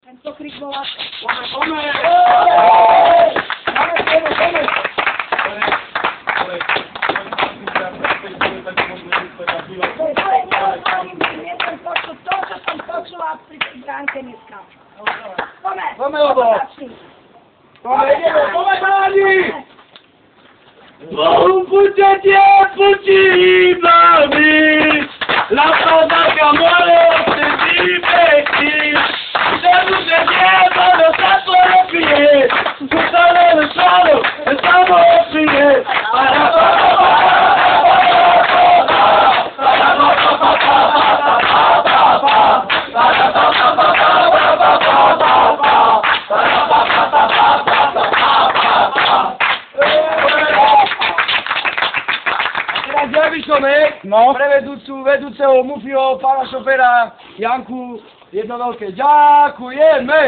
Tento krik volá. To, čo som počula pri tej bránke dneska. Pome, Lobo! Pome, páni! Buďte počívami, la podaca mole se diverte, se luce lleva los tacos de pie, su sale de suelo, estamos de pie, no. Pre vedúceho Mufio, pána šoféra Janku, jedno veľké ďakujeme!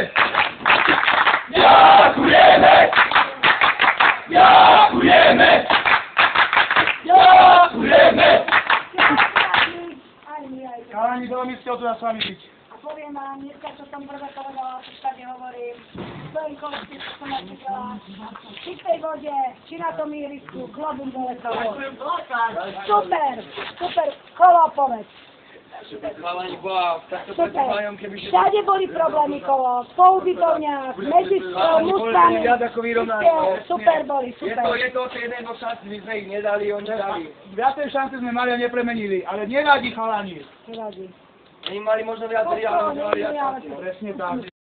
Ďakujeme! Ďakujeme! Ďakujeme! Chalani, veľmi ste o to s vami byť. A poviem vám, dneska, čo som prvé povedala, čo všade hovorím, v svojom kolektíve, čo som napríklala, v čistej vode, či na tom ihrisku, klobúk dole toho. Super, kolo povedz. Chalani, wow, takto Super, predpájam, keby... všade boli problémy kolo, po ubytovniach, medzi mustami, super boli, super. Je to jeden do šanci, my sme ich nedali, oni dali. Viacej šance sme mali a nepremenili, ale nevadí, chalani. Nevadí. Oni mali možno viac, ale mali viac. Nevadí. Presne tak.